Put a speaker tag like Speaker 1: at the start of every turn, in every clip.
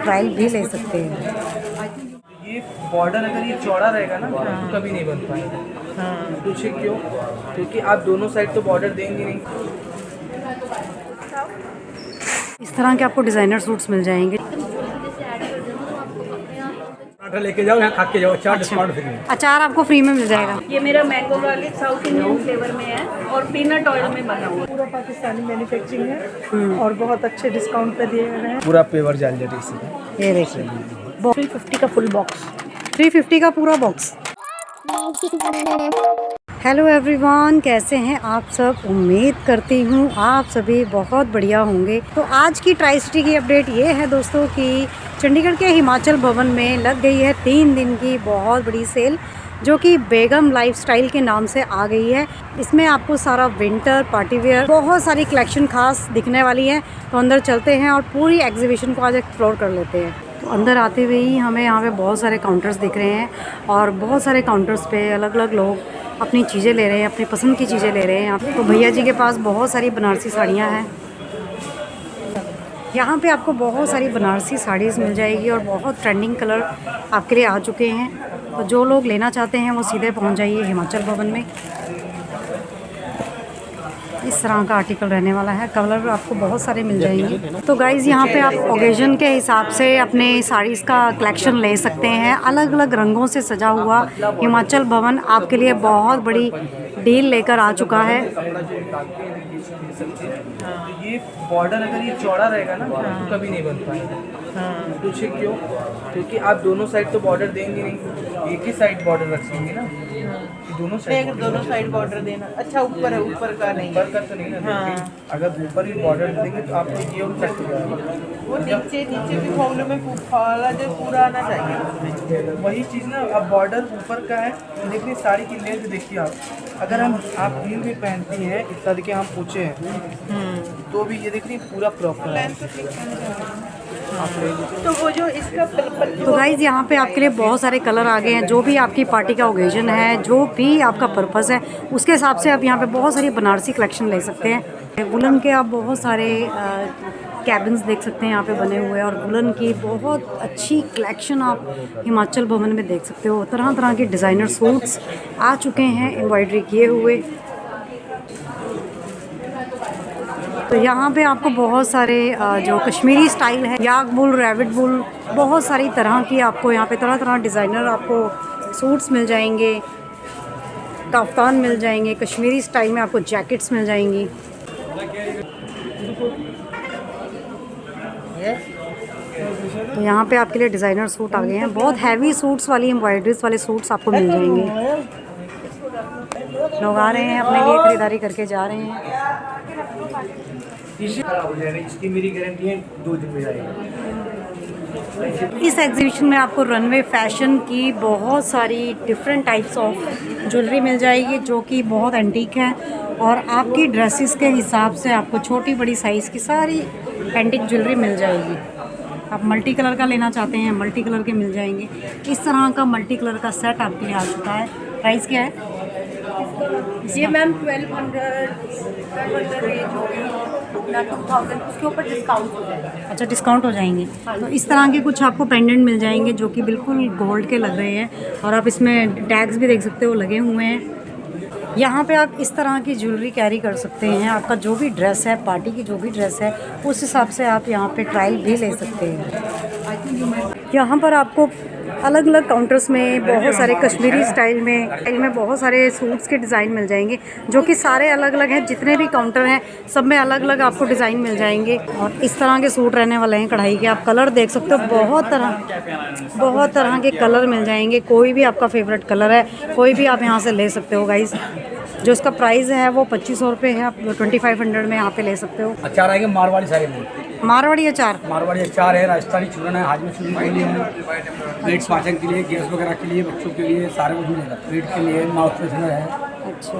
Speaker 1: Trial भी ले सकते हैं।
Speaker 2: ये बॉर्डर अगर ये चौड़ा रहेगा ना तो कभी नहीं बन पाएगा। हाँ, पूछे क्यों? क्योंकि आप दोनों साइड तो बॉर्डर देंगे नहीं।
Speaker 1: इस तरह के आपको डिज़ाइनर सूट्स मिल जाएंगे।
Speaker 2: पराठा लेके जाओ, यहाँ खा के जाओ, अचार डिस्काउंट फ्री है।
Speaker 1: अचार आपको फ्री में मिल जाएगा।
Speaker 3: ये मेरा mango garlic south Indian flavour में है और पीनट ऑयल में बना हुआ है।
Speaker 4: पूरा पाकिस्तानी मैन्युफैक्चरिंग है और बहुत अच्छे डिस्काउंट पे दिए गए हैं।
Speaker 2: पूरा पेवर जाल जाती है।
Speaker 1: ये देखिए
Speaker 3: 350 का फुल बॉक्स,
Speaker 1: 350 का पूरा बॉक्स। हेलो एवरीवन, कैसे हैं आप सब? उम्मीद करती हूँ आप सभी बहुत बढ़िया होंगे। तो आज की ट्राई सिटी की अपडेट ये है दोस्तों कि चंडीगढ़ के हिमाचल भवन में लग गई है 3 दिन की बहुत बड़ी सेल, जो कि बेगम लाइफस्टाइल के नाम से आ गई है। इसमें आपको सारा विंटर पार्टी वेयर बहुत सारी कलेक्शन खास दिखने वाली है। तो अंदर चलते हैं और पूरी एग्जीबिशन को आज एक्सप्लोर कर लेते हैं। तो अंदर आते हुए ही हमें यहाँ पे बहुत सारे काउंटर्स दिख रहे हैं और बहुत सारे काउंटर्स पे अलग अलग लोग अपनी चीज़ें ले रहे हैं, अपनी पसंद की चीज़ें ले रहे हैं। तो भैया जी के पास बहुत सारी बनारसी साड़ियाँ हैं। यहाँ पे आपको बहुत सारी बनारसी साड़ीज़ मिल जाएगी और बहुत ट्रेंडिंग कलर आपके लिए आ चुके हैं। तो जो लोग लेना चाहते हैं वो सीधे पहुँच जाइए हिमाचल भवन में। इस तरह का आर्टिकल रहने वाला है, कलर आपको बहुत सारे मिल जाएंगे। तो गाइज़ यहाँ पे आप ओकेजन के हिसाब से अपने साड़ीज़ का कलेक्शन ले सकते हैं। अलग अलग रंगों से सजा हुआ हिमाचल भवन आपके लिए बहुत बड़ी डील लेकर आ चुका है।
Speaker 2: ये बॉर्डर अगर ये चौड़ा रहेगा ना तो कभी नहीं बन पाएगा। हाँ, पूछे क्यों? क्योंकि आप दोनों साइड तो बॉर्डर देंगे नहीं, एक ही साइड बॉर्डर रखेंगे ना। दोनों साइड
Speaker 4: बॉर्डर देना अच्छा ऊपर है, ऊपर का नहीं,
Speaker 2: ऊपर का तो नहीं ना। हाँ। अगर ऊपर भी बॉर्डर देंगे तो आपको ये और कट जाएगा।
Speaker 4: वो नीचे भी प्रॉब्लम में फॉला जो पूरा आना चाहिए।
Speaker 2: वही चीज़ ना, अब बॉर्डर ऊपर का है। देखिए साड़ी की लेंथ देखिए आप, अगर आप हील भी पहनती हैं इस तरह के, हम पूछे हैं तो भी ये देखिए पूरा प्रॉपर है।
Speaker 4: तो वो जो इसका
Speaker 1: तो गाइज़ यहाँ पे आपके लिए बहुत सारे कलर आ गए हैं। जो भी आपकी पार्टी का ओकेजन है, जो भी आपका पर्पस है, उसके हिसाब से आप यहाँ पे बहुत सारी बनारसी कलेक्शन ले सकते हैं। वुलन के आप बहुत सारे कैबिन्स देख सकते हैं यहाँ पे बने हुए, और वुलन की बहुत अच्छी कलेक्शन आप हिमाचल भवन में देख सकते हो। तरह तरह के डिज़ाइनर सूट्स आ चुके हैं एम्ब्रॉयडरी किए हुए। तो यहाँ पे आपको बहुत सारे जो कश्मीरी स्टाइल है, याक वुल, रैबिट वुल, बहुत सारी तरह की आपको यहाँ पे तरह तरह डिज़ाइनर आपको सूट्स मिल जाएंगे, कफ्तान मिल जाएंगे, कश्मीरी स्टाइल में आपको जैकेट्स मिल जाएंगी। तो यहाँ पे आपके लिए डिज़ाइनर सूट आ गए हैं। बहुत हैवी सूट्स वाली एम्ब्रॉयडरीज वाले सूट्स आपको मिल जाएंगे। लोग आ रहे हैं, अपने लिए खरीदारी करके जा रहे हैं।
Speaker 2: इसकी मेरी गारंटी है 2 दिन में जाएगी।
Speaker 1: इस एग्जीबिशन में आपको रनवे फैशन की बहुत सारी डिफरेंट टाइप्स ऑफ ज्वेलरी मिल जाएगी, जो कि बहुत एंटीक है, और आपकी ड्रेसेस के हिसाब से आपको छोटी बड़ी साइज़ की सारी एंटीक ज्वेलरी मिल जाएगी। आप मल्टी कलर का लेना चाहते हैं, मल्टी कलर के मिल जाएंगे। इस तरह का मल्टी कलर का सेट आपके लिए आ चुका है। प्राइस क्या है
Speaker 3: ये मैम 1200 रेंज होगी ना, 2000 उसके ऊपर डिस्काउंट हो जाएगा।
Speaker 1: अच्छा, डिस्काउंट हो जाएंगे। तो इस तरह के कुछ आपको पेंडेंट मिल जाएंगे जो कि बिल्कुल गोल्ड के लग रहे हैं, और आप इसमें टैग्स भी देख सकते हो लगे हुए हैं। यहाँ पे आप इस तरह की ज्वेलरी कैरी कर सकते हैं। आपका जो भी ड्रेस है, पार्टी की जो भी ड्रेस है, उस हिसाब से आप यहाँ पे ट्रायल भी ले सकते हैं। यहाँ पर आपको अलग अलग काउंटर्स में बहुत सारे कश्मीरी स्टाइल में बहुत सारे सूट्स के डिज़ाइन मिल जाएंगे, जो कि सारे अलग अलग हैं। जितने भी काउंटर हैं सब में अलग अलग आपको डिज़ाइन मिल जाएंगे, और इस तरह के सूट रहने वाले हैं कढ़ाई के। आप कलर देख सकते हो, बहुत तरह के कलर मिल जाएंगे। कोई भी आपका फेवरेट कलर है, कोई भी आप यहाँ से ले सकते हो गाइस। जो इसका प्राइस है वो 2500 रुपये है। आप 2500 में यहाँ पे ले सकते हो।
Speaker 2: अचार आएंगे मारवाड़ी सारे में,
Speaker 1: मारवाड़ी अचार
Speaker 2: है, राजस्थानी चूरन है, हाजमा चूरन के लिए, प्लेट्स पाचन के लिए, गैस वगैरह के लिए, बच्चों के लिए सारे कुछ मिलेगा। प्लेट के लिए माउथ फ्रेशनर है।
Speaker 1: अच्छा,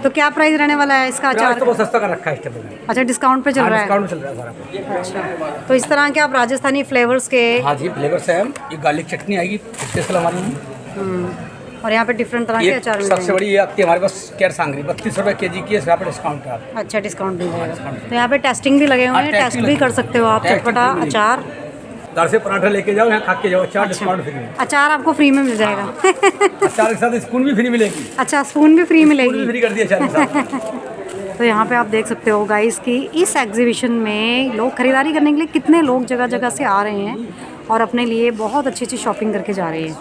Speaker 1: तो क्या प्राइस रहने वाला है इसका अचार?
Speaker 2: तो बहुत सस्ता कर रखा है इस टाइम।
Speaker 1: अच्छा, डिस्काउंट पे चल रहा है।
Speaker 2: डिस्काउंट में चल रहा है सारा।
Speaker 1: अच्छा, तो इस तरह के आप राजस्थानी फ्लेवर्स के,
Speaker 2: हाँ जी, फ्लेवर्स है। ये गार्लिक चटनी आएगी स्पेशल हमारी में,
Speaker 1: और यहाँ पे डिफरेंट तरह के अचार मिल
Speaker 2: सबसे बड़ी ये आती है हमारे पास केयर सांगरी 32 रुपये kg की है। यहाँ पे डिस्काउंट है।
Speaker 1: अच्छा, डिस्काउंट मिल जाएगा। तो यहाँ पे टेस्टिंग भी लगे हुए हैं, टेस्ट भी कर सकते हो आप। चटपटा अचार
Speaker 5: घर से पराठा लेके जाओ, यहाँ खा के जाओ, अचार डिस्काउंट फ्री में।
Speaker 1: अचार आपको फ्री में मिल जाएगा।
Speaker 5: अचार के साथ स्पून भी फ्री मिलेगी,
Speaker 1: अच्छा, स्पून भी फ्री मिलेगी।
Speaker 5: फ्री कर दिया अचार के साथ।
Speaker 1: तो यहाँ पे आप देख सकते हो गाइस कि इस एग्जीबिशन में लोग खरीदारी करने के लिए कितने लोग जगह जगह से आ रहे हैं और अपने लिए बहुत अच्छी अच्छी शॉपिंग करके जा रहे हैं।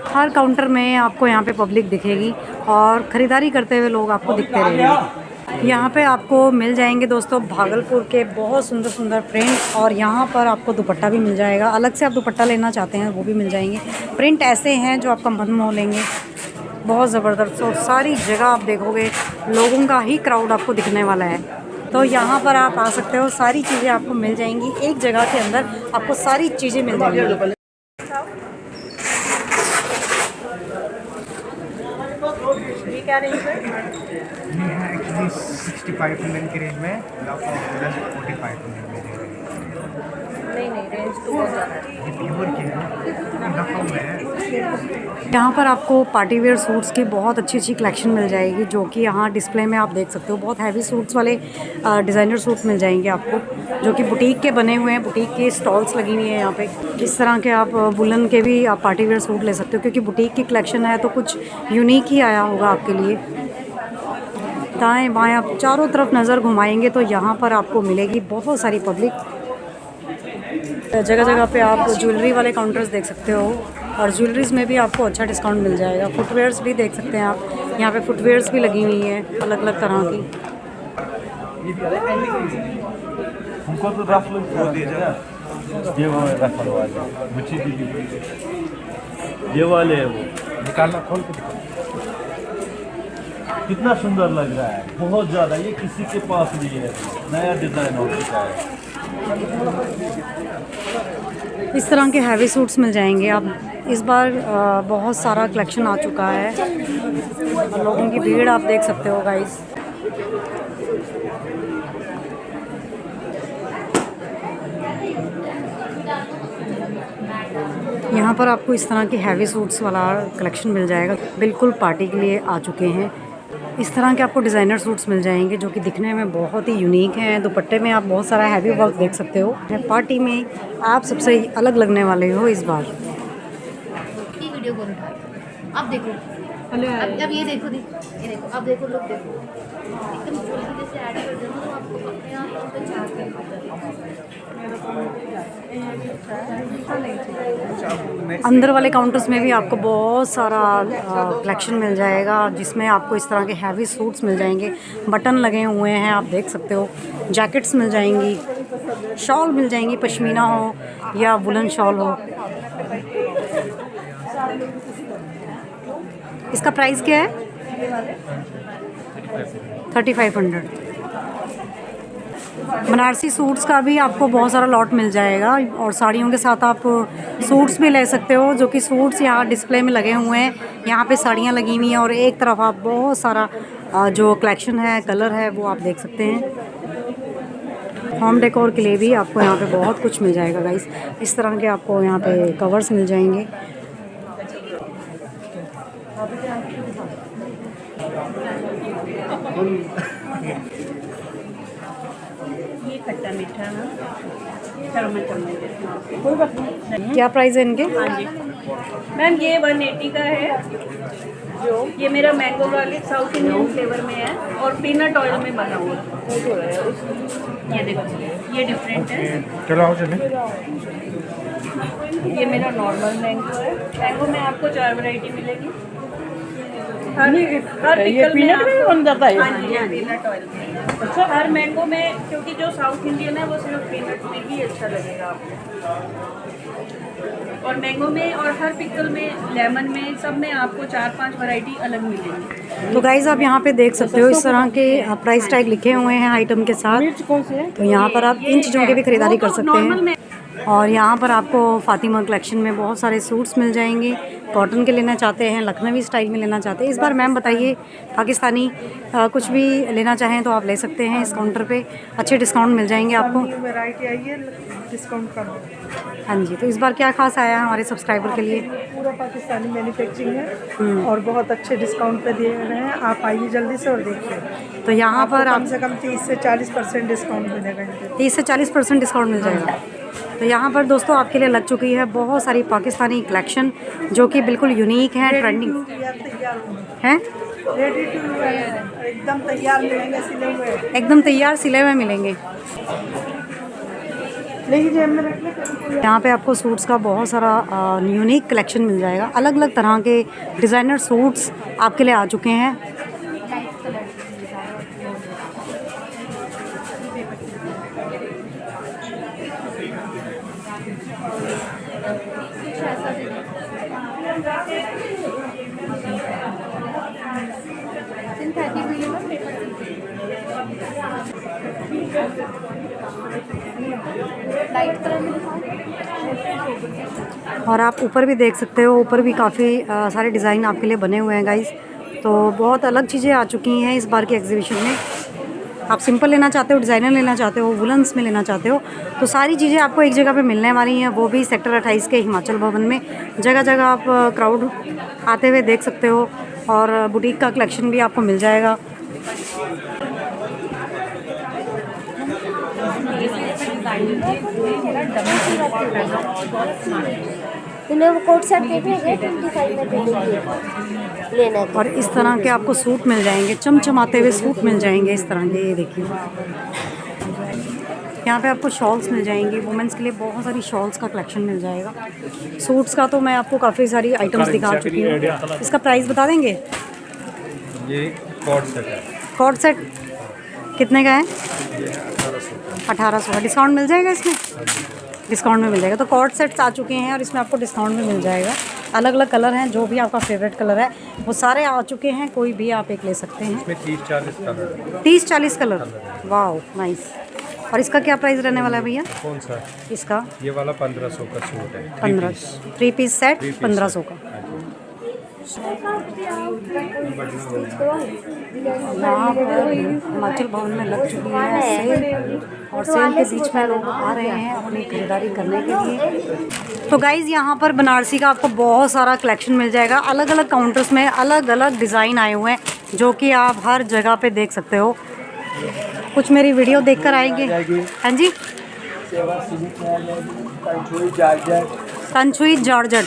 Speaker 1: हर काउंटर में आपको यहाँ पे पब्लिक दिखेगी और ख़रीदारी करते हुए लोग आपको दिखते रहेंगे। यहाँ पे आपको मिल जाएंगे दोस्तों भागलपुर के बहुत सुंदर सुंदर प्रिंट, और यहाँ पर आपको दुपट्टा भी मिल जाएगा। अलग से आप दुपट्टा लेना चाहते हैं वो भी मिल जाएंगे। प्रिंट ऐसे हैं जो आपका मन मोह लेंगे, बहुत ज़बरदस्त। और सारी जगह आप देखोगे लोगों का ही क्राउड आपको दिखने वाला है। तो यहाँ पर आप आ सकते हो, सारी चीज़ें आपको मिल जाएंगी एक जगह के अंदर, आपको सारी चीज़ें मिल जाएंगी।
Speaker 4: ये क्या रेंज है?
Speaker 6: ये है एक्चुअली 6500 की रेंज में, आपको प्लस 4500 में दे रहे हैं।
Speaker 4: नहीं रेंज तो बहुत ज़्यादा है।
Speaker 6: ये प्योर के हैं, नफा में है।
Speaker 1: यहाँ पर आपको पार्टी वेयर सूट्स की बहुत अच्छी अच्छी कलेक्शन मिल जाएगी, जो कि यहाँ डिस्प्ले में आप देख सकते हो। बहुत हैवी सूट्स वाले डिज़ाइनर सूट मिल जाएंगे आपको, जो कि बुटीक के बने हुए हैं। बुटीक की स्टॉल्स लगी हुई हैं यहाँ पे। इस तरह के आप वुलन के भी आप पार्टी वेयर सूट ले सकते हो, क्योंकि बुटीक की कलेक्शन है तो कुछ यूनिक ही आया होगा आपके लिए। दाएँ बाएँ आप चारों तरफ नज़र घुमाएंगे तो यहाँ पर आपको मिलेगी बहुत सारी पब्लिक। जगह जगह पे आप ज्वेलरी वाले काउंटर्स देख सकते हो, और ज्वेलरीज़ में भी आपको अच्छा डिस्काउंट मिल जाएगा। फुटवेयर्स भी देख सकते हैं आप, यहाँ पे फुटवेयर्स भी लगी हुई हैं अलग अलग तरह की।
Speaker 7: हमको तो रफ लुक वो दे जा, ये वो रफ वाले मुझे दीजिए, ये वाले है वो,
Speaker 5: निकालना, खोल के दिखाओ।
Speaker 7: कितना सुंदर लग रहा है, बहुत ज़्यादा। ये किसी के पास नहीं है, नया डिज़ाइन हो चुका है।
Speaker 1: इस तरह के हैवी सूट्स मिल जाएंगे। आप इस बार बहुत सारा कलेक्शन आ चुका है, और लोगों की भीड़ आप देख सकते हो गाइस। यहाँ पर आपको इस तरह के हैवी सूट्स वाला कलेक्शन मिल जाएगा, बिल्कुल पार्टी के लिए आ चुके हैं। इस तरह के आपको डिज़ाइनर सूट्स मिल जाएंगे, जो कि दिखने में बहुत ही यूनिक हैं। दुपट्टे में आप बहुत सारा हैवी वर्क देख सकते हो। पार्टी में आप सबसे अलग लगने वाले हो इस बार।
Speaker 3: ये वीडियो कौन उठा रहा है? अब देखो, अब ये देखो, ये देखो, अब देखो, लोग देखो, एकदम जल्दी से ऐड कर देना तो आपको अपने आप उस पे चार्ज कर
Speaker 1: अंदर वाले काउंटर्स में भी आपको बहुत सारा कलेक्शन मिल जाएगा, जिसमें आपको इस तरह के हैवी सूट्स मिल जाएंगे। बटन लगे हुए हैं आप देख सकते हो। जैकेट्स मिल जाएंगी, शॉल मिल जाएंगी, पश्मीना हो या वुलन शॉल हो। इसका प्राइस क्या है? 3500। बनारसी सूट्स का भी आपको बहुत सारा लॉट मिल जाएगा, और साड़ियों के साथ आप सूट्स भी ले सकते हो, जो कि सूट्स यहाँ डिस्प्ले में लगे हुए हैं। यहाँ पे साड़ियाँ लगी हुई हैं, और एक तरफ आप बहुत सारा जो कलेक्शन है, कलर है, वो आप देख सकते हैं। होम डेकोर के लिए भी आपको यहाँ पे बहुत कुछ मिल जाएगा गाइस। इस तरह के आपको यहाँ पे कवर्स मिल जाएंगे।
Speaker 4: ये खट्टा मीठा है, चलो मैं चल
Speaker 1: कोई बात नहीं। क्या प्राइस है इनके?
Speaker 4: हाँ जी मैम, ये 180 का है। जो ये मेरा मैंगो वाली साउथ इंडियन फ्लेवर में है, और पीनट ऑयल में बना हुआ है। ये देखो, ये डिफरेंट है।
Speaker 6: चलो आओ चलें।
Speaker 4: ये मेरा नॉर्मल मैंगो है। मैंगो में आपको 4 वैरायटी मिलेगी। हर पिकल में आपको बन जाता है। हाँ जी, पीनट ऑयल में। अच्छा, हर मैंगो में, क्योंकि जो साउथ इंडियन है वो सिर्फ पीनट में ही अच्छा लगेगा आपको। और मैंगो में और हर पिकल में, लेमन में, सब में आपको 4-5 वैरायटी अलग मिलेंगी।
Speaker 1: तो गाइज आप यहाँ पे देख सकते हो इस तरह के प्राइस टैग लिखे हुए हैं आइटम के साथ। तो यहाँ पर आप इन चीज़ों की भी खरीदारी कर सकते हैं। और यहाँ पर आपको फातिमा कलेक्शन में बहुत सारे सूट्स मिल जाएंगे। कॉटन के लेना चाहते हैं, लखनवी स्टाइल में लेना चाहते हैं। इस बार मैम बताइए, पाकिस्तानी कुछ भी लेना चाहें तो आप ले सकते हैं। इस काउंटर पे अच्छे डिस्काउंट मिल जाएंगे आपको।
Speaker 4: वैरायटी आई है, डिस्काउंट कम है।
Speaker 1: हाँ जी, तो इस बार क्या खास आया है हमारे सब्सक्राइबर के लिए?
Speaker 4: पूरा पाकिस्तानी मैन्युफैक्चरिंग है, और बहुत अच्छे डिस्काउंट पे दे रहे हैं। आप आइए जल्दी से और देखिए।
Speaker 1: तो यहाँ पर
Speaker 4: कम से कम 30 से 40% डिस्काउंट मिलेगा।
Speaker 1: 30 से 40% डिस्काउंट मिल जाएगा। तो यहाँ पर दोस्तों आपके लिए लग चुकी है बहुत सारी पाकिस्तानी कलेक्शन जो कि बिल्कुल यूनिक है, ट्रेंडिंग है।
Speaker 4: एकदम तैयार मिलेंगे, सिले हुए।
Speaker 1: एकदम तैयार सिले हुए मिलेंगे। यहाँ पे आपको सूट्स का बहुत सारा यूनिक कलेक्शन मिल जाएगा। अलग अलग तरह के डिज़ाइनर सूट्स आपके लिए आ चुके हैं।
Speaker 3: लाइट कलर में
Speaker 1: और आप ऊपर भी देख सकते हो, ऊपर भी काफ़ी सारे डिज़ाइन आपके लिए बने हुए हैं गाइस। तो बहुत अलग चीज़ें आ चुकी हैं इस बार के एग्जीबिशन में। आप सिंपल लेना चाहते हो, डिज़ाइनर लेना चाहते हो, वुलन्स में लेना चाहते हो, तो सारी चीज़ें आपको एक जगह पे मिलने वाली हैं, वो भी सेक्टर 28 के हिमाचल भवन में। जगह जगह आप क्राउड आते हुए देख सकते हो और बुटीक का कलेक्शन भी आपको मिल जाएगा।
Speaker 8: इन्हें वो कोट सेट देख रहे हैं 25 में दे देंगे लेना है।
Speaker 1: और इस तरह के आपको सूट मिल जाएंगे, चमचमाते हुए सूट मिल जाएंगे इस तरह के। ये देखिए यहाँ पे आपको शॉल्स मिल जाएंगी, वुमेंस के लिए बहुत सारी शॉल्स का कलेक्शन मिल जाएगा। सूट्स का तो मैं आपको काफ़ी सारी आइटम्स दिखा चुकी हूँ। इसका प्राइस बता देंगे?
Speaker 6: ये कॉर्ड सेट है।
Speaker 1: कॉर्ड सेट कितने का है? 1800 का। डिस्काउंट मिल जाएगा इसमें? डिस्काउंट में मिल जाएगा। तो कॉर्ड सेट्स आ चुके हैं और इसमें आपको डिस्काउंट भी मिल जाएगा। अलग अलग कलर हैं, जो भी आपका फेवरेट कलर है वो सारे आ चुके हैं, कोई भी आप एक ले सकते हैं।
Speaker 6: इसमें 30-40 कलर।
Speaker 1: 30-40 कलर, वाह नाइस। और इसका क्या प्राइस रहने वाला है भैया?
Speaker 6: कौन सा?
Speaker 1: इसका
Speaker 6: ये वाला 1500 का सूट है।
Speaker 1: 15 3 पीस सेट 1500 का। यहाँ पर हिमाचल भवन में लग चुकी है सेल, और सेल के बीच में लोग आ रहे हैं अपनी खरीदारी करने के लिए। तो गाइज़ यहाँ पर बनारसी का आपको बहुत सारा कलेक्शन मिल जाएगा। अलग अलग काउंटर्स में अलग अलग डिज़ाइन आए हुए हैं जो कि आप हर जगह पे देख सकते हो। कुछ मेरी वीडियो देखकर आएंगे। हाँ जी, तंचुई जॉर्जेट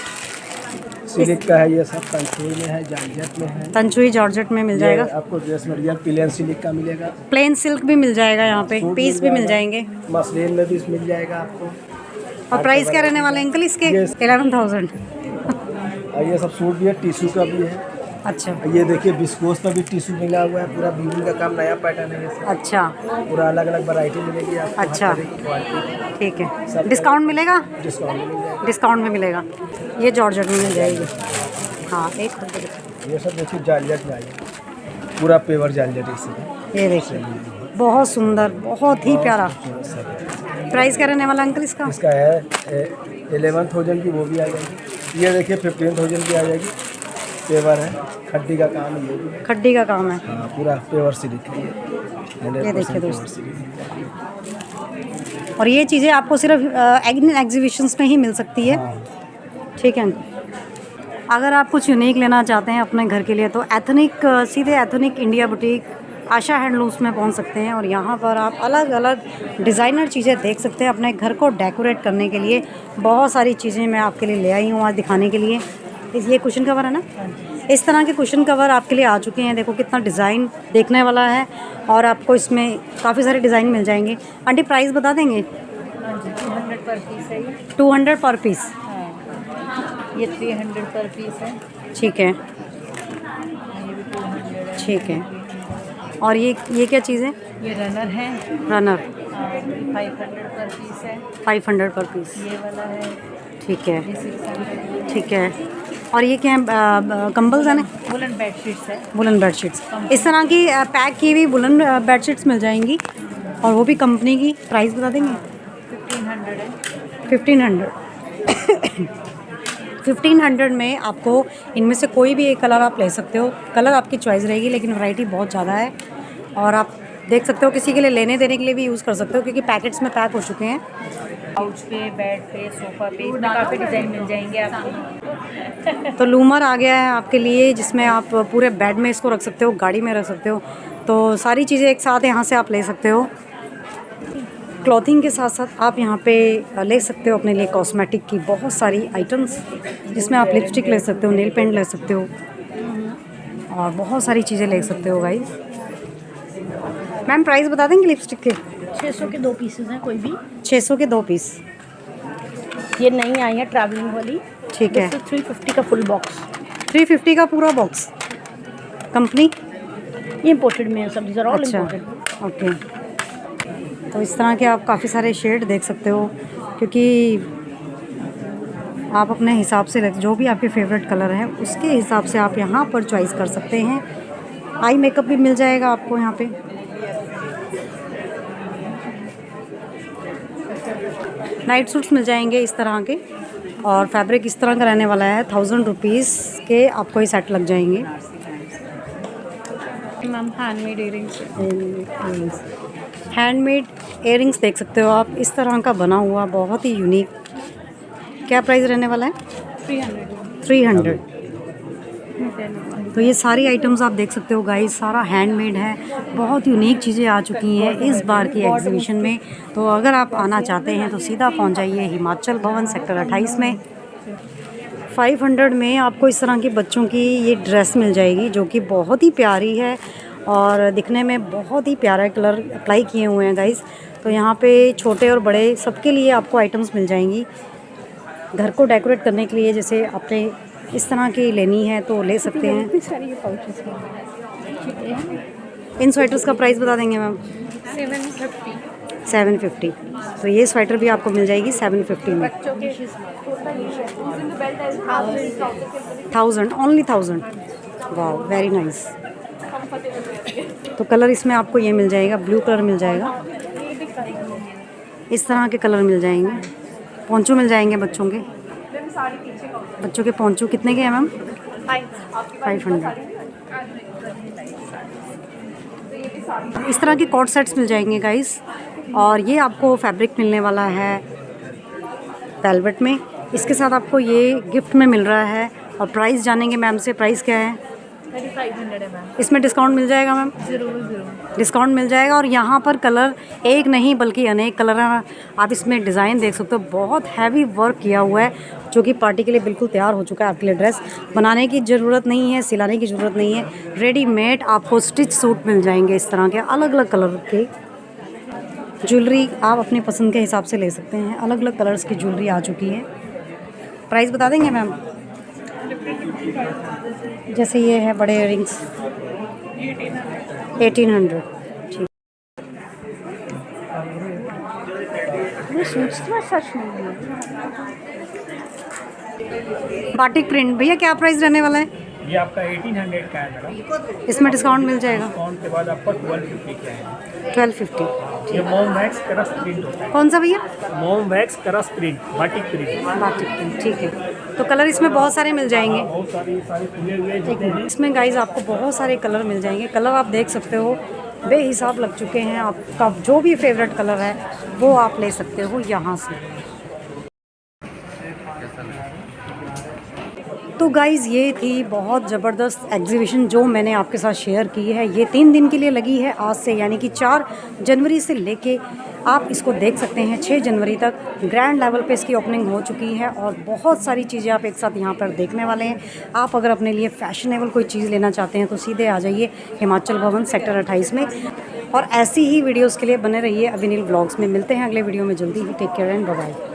Speaker 5: सिल्क का है, ये सब तंचुई में है, जॉर्जेट में है।
Speaker 1: तंचुई जॉर्जेट में मिल जाएगा।
Speaker 5: आपको ड्रेस मटेरियल प्लेन सिल्क का मिलेगा।
Speaker 1: प्लेन सिल्क भी मिल जाएगा, यहाँ पे पीस भी मिल जाएंगे।
Speaker 5: मसलिन में भी मिल जाएगा आपको।
Speaker 1: और प्राइस क्या रहने वाला है अंकल इसके? 11,000।
Speaker 5: और ये सब सूट भी है, टिश्यू का भी है।
Speaker 1: अच्छा
Speaker 5: ये देखिए विस्कोस पर भी टिश्यू मिला हुआ है, पूरा वीविंग का काम, नया पैटर्न है ये सब।
Speaker 1: अच्छा
Speaker 5: पूरा अलग अलग वैरायटी मिलेगी आपको।
Speaker 1: अच्छा
Speaker 5: हर तरह की क्वालिटी।
Speaker 1: ठीक है। डिस्काउंट मिलेगा?
Speaker 5: डिस्काउंट मिल जाएगा।
Speaker 1: डिस्काउंट में मिलेगा। ये जॉर्जेट में मिल जाएगी। हाँ एक
Speaker 5: ये सब देखिए जालियत में आइए, पूरा पेवर जालियत इसमें।
Speaker 1: ये देखिए बहुत सुंदर, बहुत ही प्यारा। प्राइस क्या रहने वाला अंकल इसका?
Speaker 5: इसका है 11,000 की, वो भी आ जाएगी। ये देखिए 15,000 की आ जाएगी। पेवर है, खड्डी का काम है, ये भी
Speaker 1: खड्डी का काम है।
Speaker 5: हाँ, पूरा पेवर सिल्क है
Speaker 1: ये देखिए दोस्तों, और ये चीज़ें आपको सिर्फ एग्जीबिशंस में ही मिल सकती है। ठीक है अंकल। अगर आप कुछ यूनिक लेना चाहते हैं अपने घर के लिए तो एथनिक, सीधे एथनिक इंडिया बुटीक आशा हैंडलूम्स में पहुंच सकते हैं। और यहाँ पर आप अलग अलग डिज़ाइनर चीज़ें देख सकते हैं अपने घर को डेकोरेट करने के लिए। बहुत सारी चीज़ें मैं आपके लिए ले आई हूँ आज दिखाने के लिए। ये कुशन कवर है ना, इस तरह के कुशन कवर आपके लिए आ चुके हैं। देखो कितना डिज़ाइन देखने वाला है, और आपको इसमें काफ़ी सारे डिज़ाइन मिल जाएंगे। आंटी प्राइस बता देंगे?
Speaker 4: 200 पर पीस है ये।
Speaker 1: 200 पर पीस।
Speaker 4: ये 300 पर पीस है।
Speaker 1: ठीक है,
Speaker 4: ये भी 200 है।
Speaker 1: ठीक है। और ये क्या चीज़ है?
Speaker 4: ये रनर है,
Speaker 1: रनर
Speaker 4: 500 पर पीस है।
Speaker 1: 500 पर पीस।
Speaker 4: ये वाला है,
Speaker 1: ठीक है,
Speaker 4: ये 600।
Speaker 1: ठीक है। और ये क्या है? कंबल्स हैं?
Speaker 4: वुलन बेडशीट्स है।
Speaker 1: Woollen bedsheets. इस तरह की पैक की हुई वुलन बेडशीट्स मिल जाएंगी, और वो भी कंपनी की। प्राइस बता देंगे?
Speaker 4: 1500 है।
Speaker 1: 1500 1500 में आपको इनमें से कोई भी एक कलर आप ले सकते हो। कलर आपकी चॉइस रहेगी, लेकिन वैरायटी बहुत ज़्यादा है। और आप देख सकते हो किसी के लिए लेने देने के लिए भी यूज़ कर सकते हो, क्योंकि पैकेट्स में पैक हो चुके हैं।
Speaker 4: काउच पे, बेड पे, सोफा पे, इसमें काफ़ी डिज़ाइन मिल जाएंगे आपको।
Speaker 1: तो लूमर आ गया है आपके लिए, जिसमें आप पूरे बेड में इसको रख सकते हो, गाड़ी में रख सकते हो। तो सारी चीज़ें एक साथ यहाँ से आप ले सकते हो। क्लॉथिंग के साथ साथ आप यहाँ पे ले सकते हो अपने लिए कॉस्मेटिक की बहुत सारी आइटम्स, जिसमें आप लिपस्टिक ले सकते हो, नेल पेंट ले सकते हो और बहुत सारी चीज़ें ले सकते हो गाइस। मैम प्राइस बता देंगे लिपस्टिक के?
Speaker 4: 600 के 2 पीसेस हैं कोई भी।
Speaker 1: 600 के 2 पीस।
Speaker 4: ये नई आई है ट्रैवलिंग वाली।
Speaker 1: ठीक है।
Speaker 4: 350 का फुल बॉक्स।
Speaker 1: 350 का पूरा बॉक्स। कंपनी
Speaker 4: ये इम्पोर्टेड में है सब, दीज आर ऑल
Speaker 1: अच्छा,
Speaker 4: इम्पोर्टेड।
Speaker 1: ओके। तो इस तरह के आप काफ़ी सारे शेड देख सकते हो, क्योंकि आप अपने हिसाब से जो भी आपके फेवरेट कलर है उसके हिसाब से आप यहाँ पर चॉइस कर सकते हैं। आई मेकअप भी मिल जाएगा आपको यहाँ पे। नाइट सूट्स मिल जाएंगे इस तरह के, और फैब्रिक इस तरह का रहने वाला है। 1000 रुपीज़ के आपको ये सेट लग जाएंगे।
Speaker 4: Ma'am handmade earrings.
Speaker 1: Handmade earrings देख सकते हो आप, इस तरह का बना हुआ बहुत ही यूनिक। क्या प्राइस रहने वाला है? 300। तो ये सारी आइटम्स आप देख सकते हो गाइस, सारा हैंडमेड है। बहुत यूनिक चीज़ें आ चुकी हैं इस बार की एग्जीबिशन में। तो अगर आप आना चाहते हैं तो सीधा पहुंच जाइए हिमाचल भवन सेक्टर 28 में। 500 में आपको इस तरह के बच्चों की ये ड्रेस मिल जाएगी, जो कि बहुत ही प्यारी है और दिखने में बहुत ही प्यारा कलर अप्लाई किए हुए हैं गाइस। तो यहाँ पे छोटे और बड़े सबके लिए आपको आइटम्स मिल जाएंगी। घर को डेकोरेट करने के लिए जैसे आपने इस तरह की लेनी है तो ले सकते हैं। इन स्वेटर्स का प्राइस बता देंगे मैम? 750। तो ये स्वेटर भी आपको मिल जाएगी 750 में। 1000, ओनली 1000। वाह, वेरी नाइस। तो कलर इसमें आपको ये मिल जाएगा, ब्लू कलर मिल जाएगा, इस तरह के कलर मिल जाएंगे। पोंचो मिल जाएंगे बच्चों के। बच्चों के पोंचो कितने के हैं मैम? 500। इस तरह के कॉट सेट्स मिल जाएंगे गाइस, और ये आपको फैब्रिक मिलने वाला है वेलवेट में। इसके साथ आपको ये गिफ्ट में मिल रहा है। और प्राइस जानेंगे मैम से, प्राइस क्या है?
Speaker 4: 3500 है मैम।
Speaker 1: इसमें डिस्काउंट मिल जाएगा मैम?
Speaker 4: ज़रूर।
Speaker 1: डिस्काउंट मिल जाएगा। और यहाँ पर कलर एक नहीं बल्कि अनेक कलर हैं। आप इसमें डिज़ाइन देख सकते हो, बहुत हैवी वर्क किया हुआ है, जो कि पार्टी के लिए बिल्कुल तैयार हो चुका है। आपके लिए ड्रेस बनाने की ज़रूरत नहीं है, सिलाने की ज़रूरत नहीं है। रेडीमेड आपको स्टिच सूट मिल जाएंगे इस तरह के अलग अलग कलर के। ज्वेलरी आप अपनी पसंद के हिसाब से ले सकते हैं। अलग अलग कलर्स की ज्वेलरी आ चुकी है। प्राइस बता देंगे मैम? जैसे ये है बड़े इयरिंग्स 1800। ठीक। बाटिक प्रिंट भैया क्या प्राइस रहने वाला है?
Speaker 6: ये आपका 1800 का है मैडम।
Speaker 1: इसमें डिस्काउंट मिल जाएगा?
Speaker 6: डिस्काउंट के बाद आपका 1250 का है।
Speaker 1: 1250।
Speaker 6: ये मोम वैक्स करस प्रिंट होता है।
Speaker 1: कौन सा भैया?
Speaker 6: मोम वैक्स करस print, batik print.
Speaker 1: Batik print, ठीक है। तो कलर इसमें बहुत सारे मिल जाएंगे।
Speaker 6: बहुत सारे खुले हुए जितने हैं।
Speaker 1: इसमें गाइज आपको बहुत सारे कलर मिल जाएंगे। कलर आप देख सकते हो बेहिसाब लग चुके हैं। आपका जो भी फेवरेट कलर है वो आप ले सकते हो यहाँ से। तो गाइज़ ये थी बहुत ज़बरदस्त एग्जीबिशन जो मैंने आपके साथ शेयर की है। ये 3 दिन के लिए लगी है, आज से यानी कि 4 जनवरी से लेके आप इसको देख सकते हैं 6 जनवरी तक। ग्रैंड लेवल पे इसकी ओपनिंग हो चुकी है और बहुत सारी चीज़ें आप एक साथ यहाँ पर देखने वाले हैं। आप अगर अपने लिए फैशनेबल कोई चीज़ लेना चाहते हैं तो सीधे आ जाइए हिमाचल भवन सेक्टर 28 में। और ऐसी ही वीडियोज़ के लिए बने रहिए अभिनील ब्लॉग्स में। मिलते हैं अगले वीडियो में जल्दी ही। Take care and bye bye.